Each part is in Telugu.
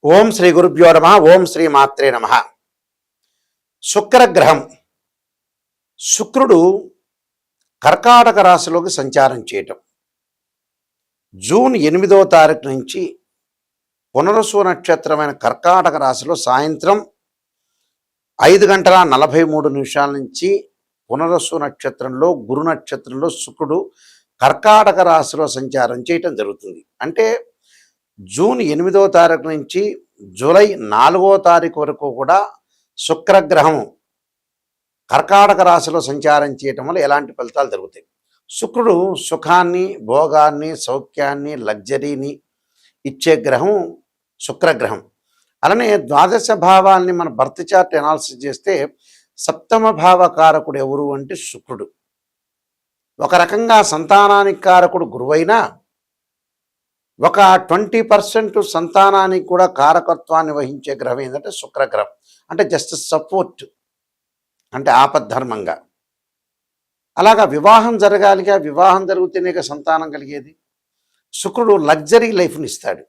ఓం శ్రీ గురుభ్యో నమః. ఓం శ్రీ మాత్రే నమః. శుక్రగ్రహం. శుక్రుడు కర్కాటక రాశిలోకి సంచారం చేయటం జూన్ 8వ తారీఖు నుంచి పునరుసు నక్షత్రమైన కర్కాటక రాశిలో సాయంత్రం 5:43 నుంచి పునరుసు నక్షత్రంలో గురు నక్షత్రంలో శుక్రుడు కర్కాటక రాశిలో సంచారం చేయటం జరుగుతుంది. అంటే జూన్ 8వ తారీఖు నుంచి జూలై 4వ తారీఖు వరకు కూడా శుక్రగ్రహం కర్కాటక రాశిలో సంచారం చేయటం వల్ల ఎలాంటి ఫలితాలు జరుగుతాయి? శుక్రుడు సుఖాన్ని, భోగాన్ని, సౌఖ్యాన్ని, లగ్జరీని ఇచ్చే గ్రహం శుక్రగ్రహం. అలానే ద్వాదశ భావాల్ని మన బర్త్ చార్ట్ అనాలిసిస్ చేస్తే సప్తమ భావ కారకుడు ఎవరు అంటే శుక్రుడు. ఒక రకంగా సంతానానికి కారకుడు గురువైనా ఒక 20% సంతానానికి కూడా కారకత్వాన్ని వహించే గ్రహం ఏంటంటే శుక్రగ్రహం. అంటే జస్ట్ సపోర్ట్, అంటే ఆపద్ధర్మంగా. అలాగా వివాహం జరగాలిగా, వివాహం జరిగితేనే సంతానం కలిగేది. శుక్రుడు లగ్జరీ లైఫ్ని ఇస్తాడు.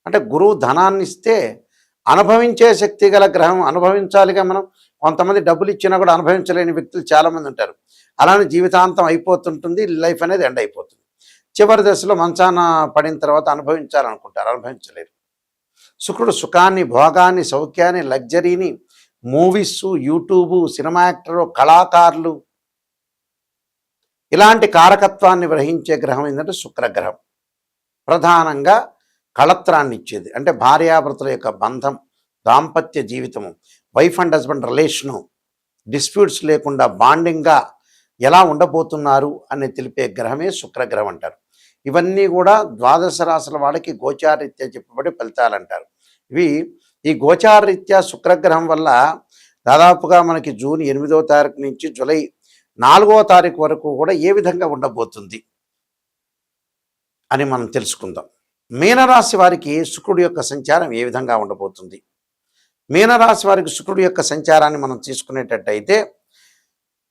అంటే గురువు ధనాన్ని ఇస్తే అనుభవించే శక్తి గల గ్రహం. అనుభవించాలిగా మనం. కొంతమంది డబ్బులు ఇచ్చినా కూడా అనుభవించలేని వ్యక్తులు చాలామంది ఉంటారు. అలానే జీవితాంతం అయిపోతుంటుంది, లైఫ్ అనేది ఎండ్ అయిపోతుంది. చివరి దశలో మంచాన పడిన తర్వాత అనుభవించాలనుకుంటారు, అనుభవించలేరు. శుక్రుడు సుఖాన్ని, భోగాన్ని, సౌఖ్యాన్ని, లగ్జరీని, మూవీస్, యూట్యూబ్, సినిమా యాక్టరు, కళాకారులు, ఇలాంటి కారకత్వాన్ని గ్రహించే గ్రహం ఏంటంటే శుక్రగ్రహం. ప్రధానంగా కళత్రాన్ని ఇచ్చేది. అంటే భార్యాభర్తల యొక్క బంధం, దాంపత్య జీవితము, wife and husband relation, disputes లేకుండా బాండింగ్గా ఎలా ఉండబోతున్నారు అని తెలిపే గ్రహమే శుక్రగ్రహం అంటారు. ఇవన్నీ కూడా ద్వాదశ రాశుల వాళ్ళకి గోచారరీత్యా చెప్పబడే ఫలితాలు అంటారు. ఈ గోచారరీత్యా శుక్రగ్రహం వల్ల దాదాపుగా మనకి జూన్ 8వ తారీఖు నుంచి జూలై 4వ తారీఖు వరకు కూడా ఏ విధంగా ఉండబోతుంది అని మనం తెలుసుకుందాం. మీనరాశి వారికి శుక్రుడి యొక్క సంచారం ఏ విధంగా ఉండబోతుంది? మీనరాశి వారికి శుక్రుడి యొక్క సంచారాన్ని మనం తీసుకునేటట్టయితే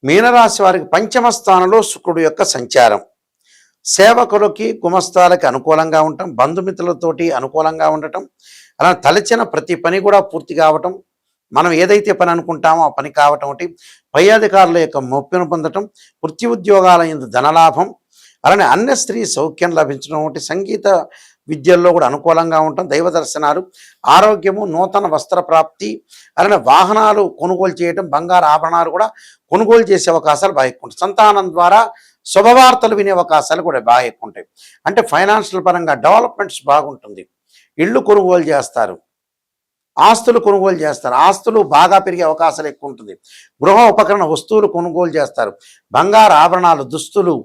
మీనరాశి వారికి పంచమ స్థానంలో శుక్రుడు యొక్క సంచారం. సేవకులకి, గుమస్తాలకి అనుకూలంగా ఉండటం, బంధుమిత్రులతోటి అనుకూలంగా ఉండటం, అలా తలచిన ప్రతి పని కూడా పూర్తి కావటం, మనం ఏదైతే పని అనుకుంటామో ఆ పని కావటం ఒకటి, పై అధికారుల యొక్క మొప్పిని పొందటం, వృత్తి ఉద్యోగాల యందు ధనలాభం, అలానే అన్య స్త్రీ సౌఖ్యం లభించడం ఒకటి, సంగీత విద్యల్లో కూడా అనుకూలంగా ఉండటం, దైవ దర్శనాలు, ఆరోగ్యము, నూతన వస్త్ర ప్రాప్తి, అలానే వాహనాలు కొనుగోలు చేయటం, బంగారు ఆభరణాలు కూడా కొనుగోలు చేసే అవకాశాలు బాగా ఎక్కువ ఉంటాయి. సంతానం ద్వారా శుభవార్తలు వినే అవకాశాలు కూడా బాగా ఎక్కువ ఉంటాయి. అంటే ఫైనాన్షియల్ పరంగా డెవలప్మెంట్స్ బాగుంటుంది. ఇళ్ళు కొనుగోలు చేస్తారు, ఆస్తులు కొనుగోలు చేస్తారు, ఆస్తులు బాగా పెరిగే అవకాశాలు ఎక్కువ ఉంటుంది. గృహ ఉపకరణ వస్తువులు కొనుగోలు చేస్తారు, బంగారు ఆభరణాలు, దుస్తులు,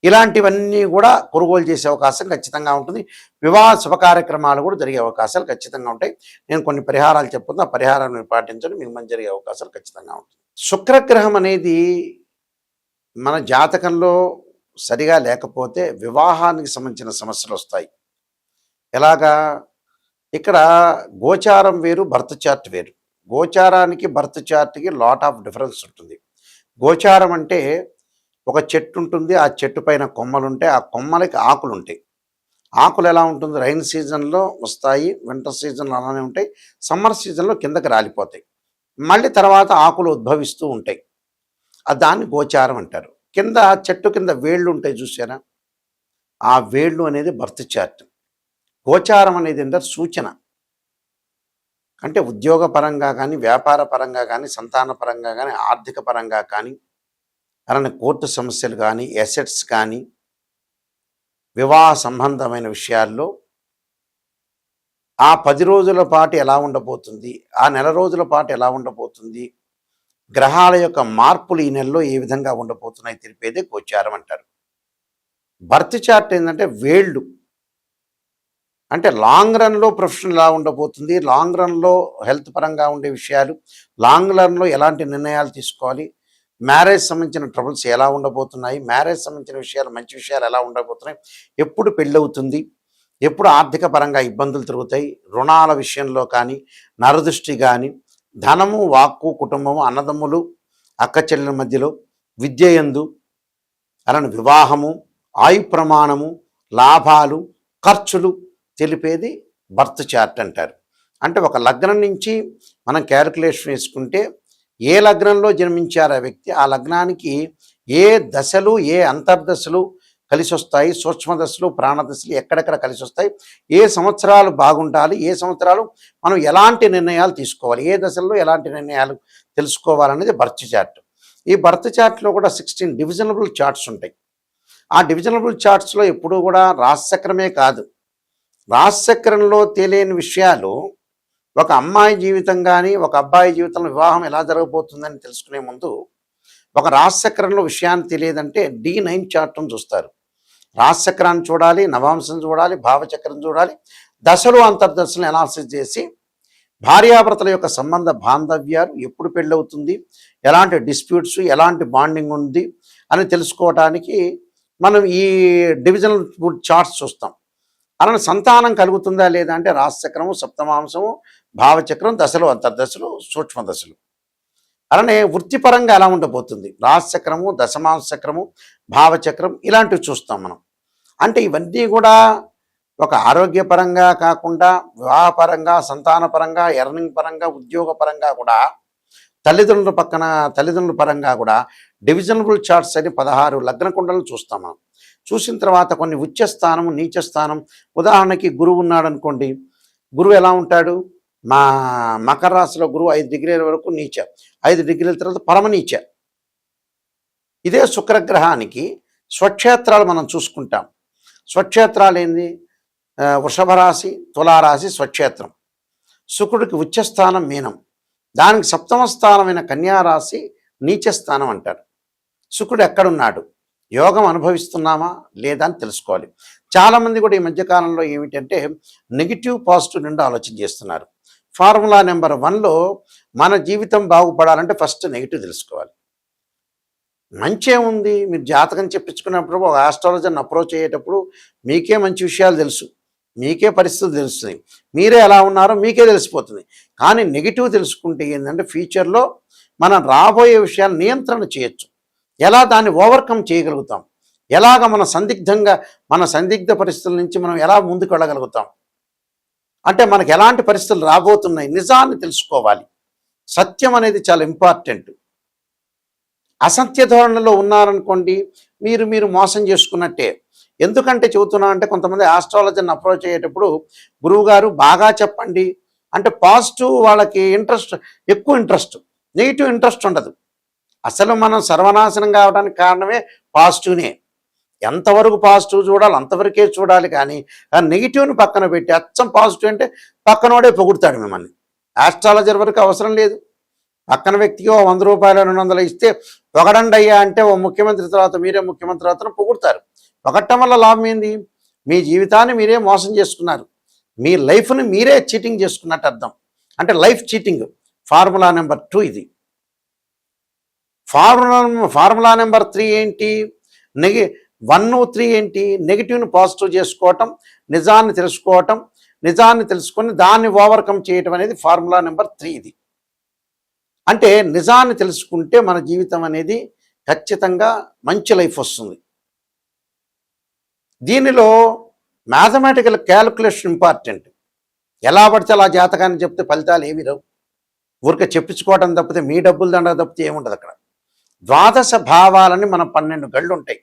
ఇలాంటివన్నీ కూడా కొనుగోలు చేసే అవకాశం ఖచ్చితంగా ఉంటుంది. వివాహ శుభ కార్యక్రమాలు కూడా జరిగే అవకాశాలు ఖచ్చితంగా ఉంటాయి. నేను కొన్ని పరిహారాలు చెప్పుకుంటే ఆ పరిహారాన్ని పాటించడం మీకు మంచి జరిగే అవకాశాలు ఖచ్చితంగా ఉంటుంది. శుక్రగ్రహం అనేది మన జాతకంలో సరిగా లేకపోతే వివాహానికి సంబంధించిన సమస్యలు వస్తాయి. ఎలాగా? ఇక్కడ గోచారం వేరు, బర్త్ చార్ట్ వేరు. గోచారానికి బర్త్ చార్ట్కి లాట్ ఆఫ్ డిఫరెన్స్ ఉంటుంది. గోచారం అంటే ఒక చెట్టు ఉంటుంది, ఆ చెట్టు పైన కొమ్మలు ఉంటాయి, ఆ కొమ్మలకి ఆకులు ఉంటాయి. ఆకులు ఎలా ఉంటుంది? రైన్ సీజన్లో వస్తాయి, వింటర్ సీజన్లో అలానే ఉంటాయి, సమ్మర్ సీజన్లో కిందకి రాలిపోతాయి, మళ్ళీ తర్వాత ఆకులు ఉద్భవిస్తూ ఉంటాయి. దాన్ని గోచారం అంటారు. కింద చెట్టు కింద వేళ్ళు ఉంటాయి చూసారా? ఆ వేళ్ళు అనేది బర్త్ చార్ట్. గోచారం అనేది ఏంటంటే సూచన. అంటే ఉద్యోగ పరంగా కానీ, వ్యాపార పరంగా కానీ, సంతాన పరంగా కానీ, ఆర్థిక పరంగా కానీ, అలానే కోర్టు సమస్యలు కానీ, ఎసెట్స్ కానీ, వివాహ సంబంధమైన విషయాల్లో ఆ 10 రోజుల పాటు ఎలా ఉండబోతుంది, ఆ నెల రోజుల పాటు ఎలా ఉండబోతుంది, గ్రహాల యొక్క మార్పులు ఈ నెలలో ఏ విధంగా ఉండబోతున్నాయి తెలిపేదే గోచారం అంటారు. బర్త్ చార్ట్ ఏంటంటే వేళ్ళు. అంటే లాంగ్ రన్లో ప్రొఫెషన్ ఎలా ఉండబోతుంది, లాంగ్ రన్లో హెల్త్ పరంగా ఉండే విషయాలు, లాంగ్ రన్లో ఎలాంటి నిర్ణయాలు తీసుకోవాలి, మ్యారేజ్ సంబంధించిన ట్రబుల్స్ ఎలా ఉండబోతున్నాయి, మ్యారేజ్ సంబంధించిన విషయాలు, మంచి విషయాలు ఎలా ఉండబోతున్నాయి, ఎప్పుడు పెళ్ళవుతుంది, ఎప్పుడు ఆర్థిక పరంగా ఇబ్బందులు తిరుగుతాయి, రుణాల విషయంలో కానీ, నరదృష్టి కానీ, ధనము, వాక్కు, కుటుంబము, అన్నదమ్ములు, అక్క చెల్లెల మధ్యలో, విద్య యందు, అలానే వివాహము, ఆయు ప్రమాణము, లాభాలు, ఖర్చులు తెలిపేది బర్త్ చార్ట్ అంటారు. అంటే ఒక లగ్నం నుంచి మనం క్యాలిక్యులేషన్ వేసుకుంటే ఏ లగ్నంలో జన్మించారు ఆ వ్యక్తి, ఆ లగ్నానికి ఏ దశలు ఏ అంతర్దశలు కలిసి వస్తాయి, సూక్ష్మ దశలు ప్రాణదశలు ఎక్కడెక్కడ కలిసి వస్తాయి, ఏ సంవత్సరాలు బాగుండాలి, ఏ సంవత్సరాలు మనం ఎలాంటి నిర్ణయాలు తీసుకోవాలి, ఏ దశల్లో ఎలాంటి నిర్ణయాలు తెలుసుకోవాలనేది బర్త్ చార్ట్. ఈ బర్త్ చార్ట్లో కూడా 16 డివిజనబుల్ చార్ట్స్ ఉంటాయి. ఆ డివిజనబుల్ చార్ట్స్లో ఎప్పుడూ కూడా రాశిచక్రమే కాదు, రాశిచక్రంలో తెలియని విషయాలు ఒక అమ్మాయి జీవితం కానీ ఒక అబ్బాయి జీవితంలో వివాహం ఎలా జరగబోతుందని తెలుసుకునే ముందు ఒక రాశిచక్రంలో విషయాన్ని తెలియదంటే D9 చార్ట్ను చూస్తారు. రాశిచక్రాన్ని చూడాలి, నవాంశం చూడాలి, భావచక్రం చూడాలి, దశలు అంతర్దశలు అనాలిసిస్ చేసి భార్యాభర్తల యొక్క సంబంధ బాంధవ్యాలు ఎప్పుడు పెళ్ళవుతుంది, ఎలాంటి డిస్ప్యూట్స్, ఎలాంటి బాండింగ్ ఉంది అని తెలుసుకోవడానికి మనం ఈ డివిజనల్ చార్ట్స్ చూస్తాం. అలానే సంతానం కలుగుతుందా లేదా అంటే రాశిచక్రము, సప్తమాంశము, భావచక్రం, దశలు అంతర్దశలు, సూక్ష్మ దశలు. అలానే వృత్తిపరంగా ఎలా ఉండబోతుంది, రాశిచక్రము, దశమాంశ చక్రము, భావచక్రం ఇలాంటివి చూస్తాం మనం. అంటే ఇవన్నీ కూడా ఒక ఆరోగ్యపరంగా కాకుండా వివాహపరంగా, సంతానపరంగా, ఎర్నింగ్ పరంగా, ఉద్యోగపరంగా కూడా తల్లిదండ్రుల పరంగా కూడా డివిజనబుల్ చార్ట్స్ అని 16 లగ్న కుండలు చూస్తాం మనం. చూసిన తర్వాత కొన్ని ఉచ్చస్థానం, నీచస్థానం, ఉదాహరణకి గురువు ఉన్నాడు అనుకోండి, గురువు ఎలా ఉంటాడు, మా మకర రాశిలో గురువు 5 డిగ్రీల వరకు నీచ, 5 డిగ్రీల తర్వాత పరమనీచ. ఇదే శుక్రగ్రహానికి స్వక్షేత్రాలు మనం చూసుకుంటాం. స్వక్షేత్రాలు ఏంది, వృషభ రాశి, తులారాశి స్వక్షేత్రం. శుక్రుడికి ఉచ్చస్థానం మీనం, దానికి సప్తమ స్థానమైన కన్యారాశి నీచస్థానం అంటారు. శుక్రుడు ఎక్కడున్నాడు, యోగం అనుభవిస్తున్నామా లేదా అని తెలుసుకోవాలి. చాలామంది కూడా ఈ మధ్యకాలంలో ఏమిటంటే నెగిటివ్ పాజిటివ్ నుండి ఆలోచన చేస్తున్నారు. ఫార్ములా నెంబర్ 1లో మన జీవితం బాగుపడాలంటే ఫస్ట్ నెగిటివ్ తెలుసుకోవాలి. మంచే ఉంది, మీరు జాతకం చెప్పించుకున్నప్పుడు ఒక ఆస్ట్రాలజర్ని అప్రోచ్ అయ్యేటప్పుడు మీకే మంచి విషయాలు తెలుసు, మీకే పరిస్థితులు తెలుస్తుంది, మీరే ఎలా ఉన్నారో మీకే తెలిసిపోతుంది. కానీ నెగిటివ్ తెలుసుకుంటే ఏంటంటే ఫ్యూచర్లో మనం రాబోయే విషయాలు నియంత్రణ చేయొచ్చు, ఎలా దాన్ని ఓవర్కమ్ చేయగలుగుతాం, ఎలాగ మన సందిగ్ధ పరిస్థితుల నుంచి మనం ఎలా ముందుకు వెళ్ళగలుగుతాం, అంటే మనకు ఎలాంటి పరిస్థితులు రాబోతున్నాయి, నిజాన్ని తెలుసుకోవాలి. సత్యం అనేది చాలా ఇంపార్టెంట్. అసత్య ధోరణిలో ఉన్నారనుకోండి, మీరు మోసం చేసుకున్నట్టే. ఎందుకంటే చెబుతున్నా అంటే కొంతమంది ఆస్ట్రాలజర్ని అప్రోచ్ అయ్యేటప్పుడు గురువుగారు బాగా చెప్పండి అంటే పాజిటివ్ వాళ్ళకి ఎక్కువ ఇంట్రెస్ట్, నెగిటివ్ ఇంట్రెస్ట్ ఉండదు. అసలు మనం సర్వనాశనం కావడానికి కారణమే పాజిటివ్నే. ఎంతవరకు పాజిటివ్ చూడాలి అంతవరకే చూడాలి, కానీ నెగిటివ్ని పక్కన పెట్టి అచ్చం పాజిటివ్ అంటే పక్కనోడే పొగుడుతాడు మిమ్మల్ని. ఆస్ట్రాలజర్ వరకు అవసరం లేదు, పక్కన వ్యక్తికి 100 రూపాయలు 200 ఇస్తే పొగడండి అయ్యా అంటే ఓ ముఖ్యమంత్రి తర్వాత మీరే ముఖ్యమంత్రి తర్వాత పొగుడతారు. పొగట్టం వల్ల లాభం ఏంది, మీ జీవితాన్ని మీరే మోసం చేసుకున్నారు, మీ లైఫ్ని మీరే చీటింగ్ చేసుకున్నట్టు అర్థం. అంటే లైఫ్ చీటింగ్. ఫార్ములా నెంబర్ 2 ఇది. ఫార్ములా నెంబర్ 3 ఏంటి, 1, 3 ఏంటి, నెగిటివ్ని పాజిటివ్ చేసుకోవటం, నిజాన్ని తెలుసుకోవటం, నిజాన్ని తెలుసుకొని దాన్ని ఓవర్కమ్ చేయటం అనేది ఫార్ములా నెంబర్ 3 ఇది. అంటే నిజాన్ని తెలుసుకుంటే మన జీవితం అనేది ఖచ్చితంగా మంచి లైఫ్ వస్తుంది. దీనిలో మ్యాథమెటికల్ క్యాలిక్యులేషన్ ఇంపార్టెంట్. ఎలా పడితే అలా జాతకాన్ని చెప్తే ఫలితాలు ఏమి రావు, ఊరికే చెప్పించుకోవడం తప్పితే మీ డబ్బులు దండ తప్పితే ఏముండదు అక్కడ. ద్వాదశ భావాలని మనం 12 గళ్ళు ఉంటాయి.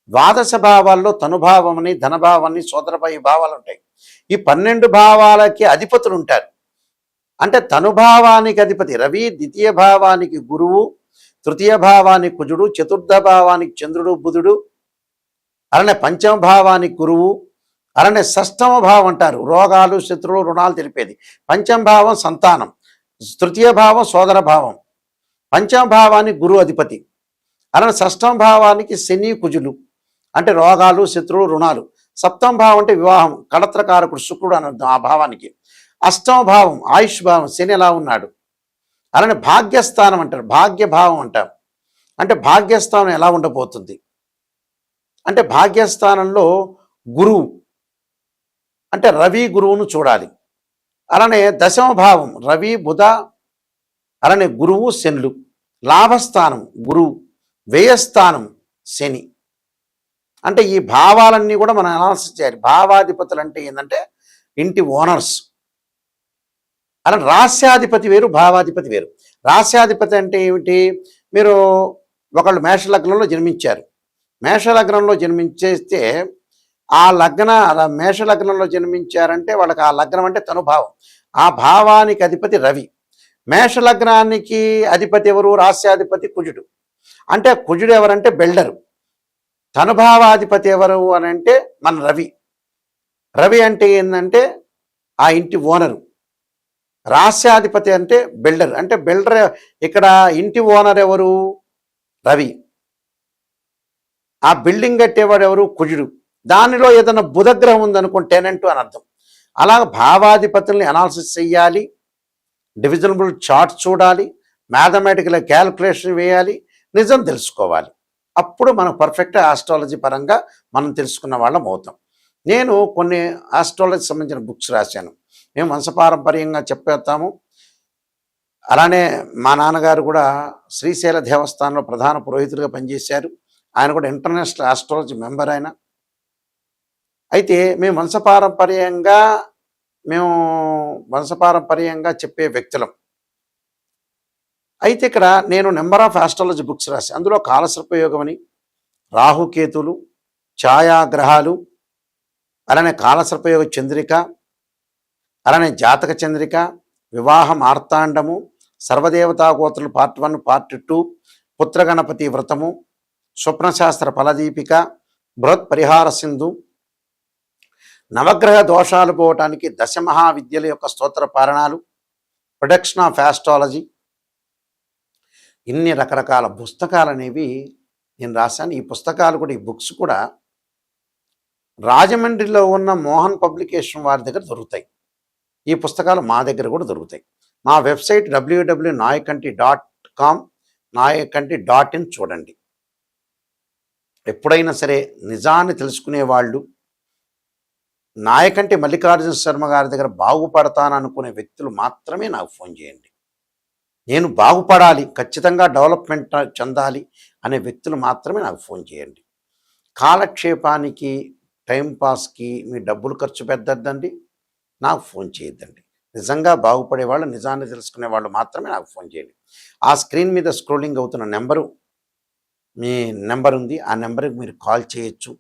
ద్వాదశ భావాల్లో తనుభావమని, ధనభావాన్ని, సోదరభాయి భావాలు ఉంటాయి. ఈ 12 భావాలకి అధిపతులు ఉంటారు. అంటే తనుభావానికి అధిపతి రవి, ద్వితీయ భావానికి గురువు, తృతీయ భావానికి కుజుడు, చతుర్థ భావానికి చంద్రుడు బుధుడు, అలానే పంచమ భావానికి గురువు, అలానే షష్టమ భావం అంటారు రోగాలు, శత్రువులు, రుణాలు తెలిపేది. పంచమ భావం సంతానం, తృతీయ భావం సోదర భావం, పంచమ భావానికి గురువు అధిపతి, అలానే షష్టమ భావానికి శని కుజులు అంటే రోగాలు, శత్రువులు, రుణాలు. సప్తమ భావం అంటే వివాహం, కళత్రకారకుడు శుక్రుడు అని అర్థం ఆ భావానికి. అష్టమ భావం ఆయుష్ భావం, శని ఎలా ఉన్నాడు. అలానే భాగ్యస్థానం అంటారు, భాగ్యభావం అంటారు. అంటే భాగ్యస్థానం ఎలా ఉండబోతుంది అంటే భాగ్యస్థానంలో గురువు అంటే రవి గురువును చూడాలి. అలానే దశమ భావం రవి బుధ, అలానే గురువు శనులు. లాభస్థానం గురువు, వ్యయస్థానం శని. అంటే ఈ భావాలన్నీ కూడా మనం అనాలిసిస్ చేయాలి. భావాధిపతులు అంటే ఏంటంటే ఇంటి ఓనర్స్. అలా రాస్యాధిపతి వేరు, భావాధిపతి వేరు. రాస్యాధిపతి అంటే ఏమిటి? మీరు ఒకళ్ళు మేషలగ్నంలో జన్మించారు. మేషలగ్నంలో జన్మించేస్తే ఆ మేషలగ్నంలో జన్మించారంటే వాళ్ళకి ఆ లగ్నం అంటే తనుభావం. ఆ భావానికి అధిపతి రవి. మేషలగ్నానికి అధిపతి ఎవరు? రాస్యాధిపతి కుజుడు. అంటే కుజుడు ఎవరంటే బిల్డరు. తనుభావాధిపతి ఎవరు అని అంటే మన రవి. రవి అంటే ఏంటంటే ఆ ఇంటి ఓనరు. రాస్యాధిపతి అంటే బిల్డర్. అంటే బిల్డర్ ఇక్కడ ఇంటి ఓనర్ ఎవరు? రవి. ఆ బిల్డింగ్ కట్టేవాడు ఎవరు? కుజుడు. దానిలో ఏదైనా బుధగ్రహం ఉందనుకోండి టెనెంట్ అని అర్థం. అలా భావాధిపతుల్ని అనాలిసిస్ చెయ్యాలి, డివిజనబుల్ చార్ట్ చూడాలి, మ్యాథమెటికల్ క్యాలిక్యులేషన్ వేయాలి, నిజం తెలుసుకోవాలి. అప్పుడు మనం పర్ఫెక్ట్ ఆస్ట్రాలజీ పరంగా మనం తెలుసుకున్న వాళ్ళం అవుతాం. నేను కొన్ని ఆస్ట్రాలజీ సంబంధించిన బుక్స్ రాశాను. మేము వంశపారంపర్యంగా చెప్పేస్తాము. అలానే మా నాన్నగారు కూడా శ్రీశైల దేవస్థానంలో ప్రధాన పురోహితులుగా పనిచేశారు. ఆయన కూడా ఇంటర్నేషనల్ ఆస్ట్రాలజీ మెంబర్ ఆయన. అయితే మేము వంశపారంపర్యంగా చెప్పే వ్యక్తులం. అయితే ఇక్కడ నేను నెంబర్ ఆఫ్ ఆస్ట్రాలజీ బుక్స్ రాశాను. అందులో కాలసర్పయోగం అని, రాహుకేతులు, ఛాయాగ్రహాలు, అలానే కాలసర్పయోగ చంద్రిక, అలానే జాతక చంద్రిక, వివాహ మార్తాండము, సర్వదేవతా గోత్రులు పార్ట్ 1, పార్ట్ 2, పుత్రగణపతి వ్రతము, స్వప్నశాస్త్ర ఫలదీపిక, బృహత్ పరిహార సింధు, నవగ్రహ దోషాలు పోవటానికి దశమహావిద్యల యొక్క స్తోత్ర పారణాలు, ప్రొడక్షన్ ఆఫ్ ఆస్ట్రాలజీ, ఇన్ని రకరకాల పుస్తకాలు అనేవి నేను రాశాను. ఈ పుస్తకాలు కూడా, ఈ బుక్స్ కూడా రాజమండ్రిలో ఉన్న మోహన్ పబ్లికేషన్ వారి దగ్గర దొరుకుతాయి. ఈ పుస్తకాలు మా దగ్గర కూడా దొరుకుతాయి. మా వెబ్సైట్ www.nayakanti.com, nayakanti.in చూడండి. ఎప్పుడైనా సరే నిజాన్ని తెలుసుకునే వాళ్ళు, నాయకంటి మల్లికార్జున శర్మ గారి దగ్గర బాగుపడతాననుకునే వ్యక్తులు మాత్రమే నాకు ఫోన్ చేయండి. నేను బాగుపడాలి, ఖచ్చితంగా డెవలప్మెంట్ చెందాలి అనే వ్యక్తులు మాత్రమే నాకు ఫోన్ చేయండి. కాలక్షేపానికి, టైంపాస్కి మీ డబ్బులు ఖర్చు పెట్టద్దండి, నాకు ఫోన్ చేయొద్దండి. నిజంగా బాగుపడే వాళ్ళు, నిజాన్ని తెలుసుకునే వాళ్ళు మాత్రమే నాకు ఫోన్ చేయండి. ఆ స్క్రీన్ మీద స్క్రోలింగ్ అవుతున్న నెంబరు మీ నెంబర్ ఉంది. ఆ నెంబర్కి మీరు కాల్ చేయొచ్చు.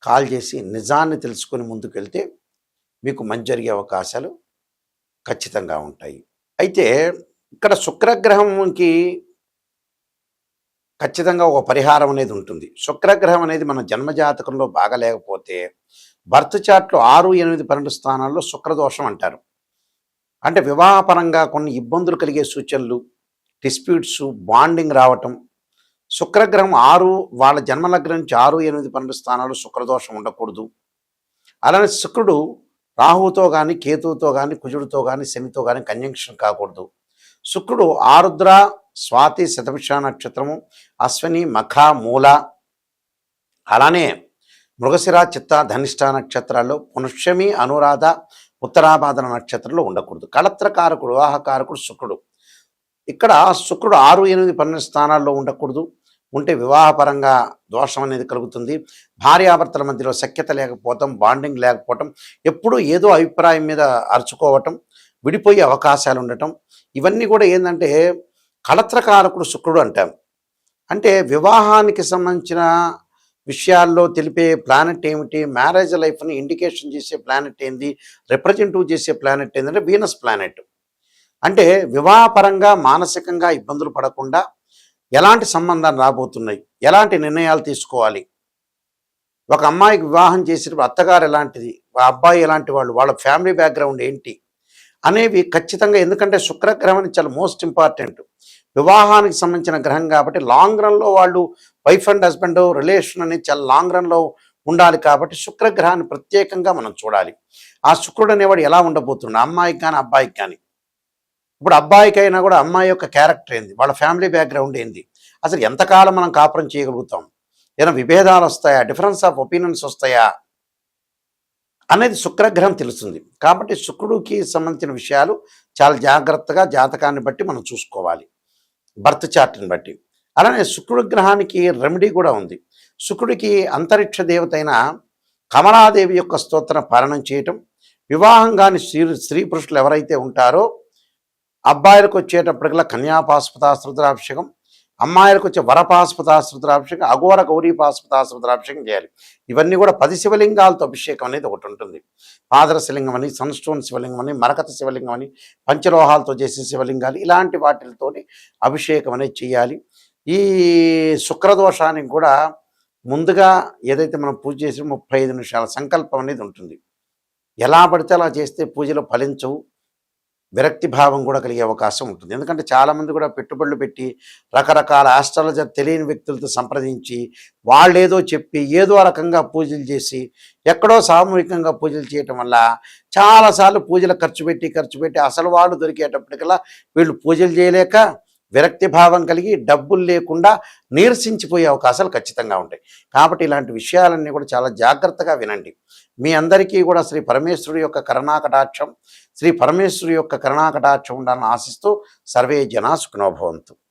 కాల్ చేసి నిజాన్ని తెలుసుకొని ముందుకు వెళ్తే మీకు మంచి జరిగే అవకాశాలు ఖచ్చితంగా ఉంటాయి. అయితే ఇక్కడ శుక్రగ్రహంకి ఖచ్చితంగా ఒక పరిహారం అనేది ఉంటుంది. శుక్రగ్రహం అనేది మన జన్మజాతకంలో బాగా లేకపోతే బర్త్ చార్ట్లో 6, 8, 12 స్థానాల్లో శుక్రదోషం అంటారు. అంటే వివాహపరంగా కొన్ని ఇబ్బందులు కలిగే సూచనలు, డిస్ప్యూట్స్, బాండింగ్ రావటం. శుక్రగ్రహం వాళ్ళ జన్మలగ్నం నుంచి 6, 8, 12 స్థానాలు శుక్రదోషం ఉండకూడదు. అలానే శుక్రుడు రాహువుతో కానీ, కేతువుతో కానీ, కుజుడితో కానీ, శనితో కానీ కంజంక్షన్ కాకూడదు. శుక్రుడు ఆరుద్ర, స్వాతి, శతభిష నక్షత్రము, అశ్విని, మఖ, మూల, అలానే మృగశిర, చిత్త, ధనిష్ట నక్షత్రాల్లో, పుష్యమి, అనురాధ, ఉత్తరాభాద్ర నక్షత్రంలో ఉండకూడదు. కళత్రకారకుడు, వివాహకారకుడు శుక్రుడు. ఇక్కడ శుక్రుడు 6, 8, 12 స్థానాల్లో ఉండకూడదు. ఉంటే వివాహపరంగా దోషం అనేది కలుగుతుంది. భార్యాభర్తల మధ్యలో సఖ్యత లేకపోవటం, బాండింగ్ లేకపోవటం, ఎప్పుడూ ఏదో అభిప్రాయం మీద అరుచుకోవటం, విడిపోయే అవకాశాలు ఉండటం, ఇవన్నీ కూడా ఏంటంటే కళత్రకారకుడు శుక్రుడు అంటాం. అంటే వివాహానికి సంబంధించిన విషయాల్లో తెలిపే ప్లానెట్ ఏమిటి, మ్యారేజ్ లైఫ్ని ఇండికేషన్ చేసే ప్లానెట్ ఏంది, రిప్రజెంటివ్ చేసే ప్లానెట్ ఏంటంటే వీనస్ ప్లానెట్. అంటే వివాహపరంగా మానసికంగా ఇబ్బందులు పడకుండా ఎలాంటి సంబంధాలు రాబోతున్నాయి, ఎలాంటి నిర్ణయాలు తీసుకోవాలి, ఒక అమ్మాయికి వివాహం చేసినప్పుడు అత్తగారు ఎలాంటిది, అబ్బాయి ఎలాంటి వాళ్ళు, వాళ్ళ ఫ్యామిలీ బ్యాక్గ్రౌండ్ ఏంటి అనేవి ఖచ్చితంగా. ఎందుకంటే శుక్రగ్రహం అనేది చాలా మోస్ట్ ఇంపార్టెంట్, వివాహానికి సంబంధించిన గ్రహం కాబట్టి లాంగ్ రన్లో వాళ్ళు వైఫ్ అండ్ హస్బెండ్ రిలేషన్ అనేది చాలా లాంగ్ రన్లో ఉండాలి. కాబట్టి శుక్రగ్రహాన్ని ప్రత్యేకంగా మనం చూడాలి. ఆ శుక్రుడు అనేవాడు ఎలా ఉండబోతున్నాడు, అమ్మాయికి కానీ అబ్బాయికి కానీ. ఇప్పుడు అబ్బాయికైనా కూడా అమ్మాయి యొక్క క్యారెక్టర్ ఏంది, వాళ్ళ ఫ్యామిలీ బ్యాక్గ్రౌండ్ ఏంది, అసలు ఎంతకాలం మనం కాపురం చేయగలుగుతాం, ఏదైనా విభేదాలు వస్తాయా, డిఫరెన్స్ ఆఫ్ ఒపీనియన్స్ వస్తాయా అనేది శుక్రగ్రహం తెలుస్తుంది. కాబట్టి శుక్రుడికి సంబంధించిన విషయాలు చాలా జాగ్రత్తగా జాతకాన్ని బట్టి మనం చూసుకోవాలి, బర్త్ చార్ట్ని బట్టి. అలానే శుక్రుడి గ్రహానికి రెమెడీ కూడా ఉంది. శుక్రుడికి అంతరిక్ష దేవత అయిన కమలాదేవి యొక్క స్తోత్రం పాలనం చేయటం, వివాహం కాని స్త్రీ పురుషులు ఎవరైతే ఉంటారో అబ్బాయిలకు వచ్చేటప్పటికల్లా కన్యాపాశుపతాశ్రుద్రాభిషేకం, అమ్మాయిలకు వచ్చే వరపాశుపతాశ్రుద్రాభిషేకం, అఘోర గౌరీ పాశుపతాశ్రుద్రాభిషేకం చేయాలి. ఇవన్నీ కూడా 10 శివలింగాలతో అభిషేకం అనేది ఒకటి ఉంటుంది. పాదర శివలింగం అని, సన్స్టోన్ శివలింగం అని, మరకత శివలింగం అని, పంచలోహాలతో చేసే శివలింగాలు, ఇలాంటి వాటితోని అభిషేకం అనేది చేయాలి. ఈ శుక్రదోషానికి కూడా ముందుగా ఏదైతే మనం పూజ చేసి 35 నిమిషాల సంకల్పం అనేది ఉంటుంది. ఎలా పడితే అలా చేస్తే పూజలు ఫలించవు, విరక్తి భావం కూడా కలిగే అవకాశం ఉంటుంది. ఎందుకంటే చాలామంది కూడా పెట్టుబడులు పెట్టి రకరకాల ఆస్ట్రాలజర్ తెలియని వ్యక్తులతో సంప్రదించి వాళ్ళేదో చెప్పి ఏదో రకంగా పూజలు చేసి ఎక్కడో సామూహికంగా పూజలు చేయటం వల్ల చాలాసార్లు పూజలు ఖర్చు పెట్టి అసలు వాళ్ళు దొరికేటప్పటికల్లా వీళ్ళు పూజలు చేయలేక విరక్తి భావం కలిగి డబ్బులు లేకుండా నీరసించిపోయే అవకాశాలు ఖచ్చితంగా ఉంటాయి. కాబట్టి ఇలాంటి విషయాలన్నీ కూడా చాలా జాగ్రత్తగా వినండి. మీ అందరికీ కూడా శ్రీ పరమేశ్వరుడి యొక్క కరుణాకటాక్షం ఉండాలని ఆశిస్తూ సర్వే జనా సుఖినో భవంతు.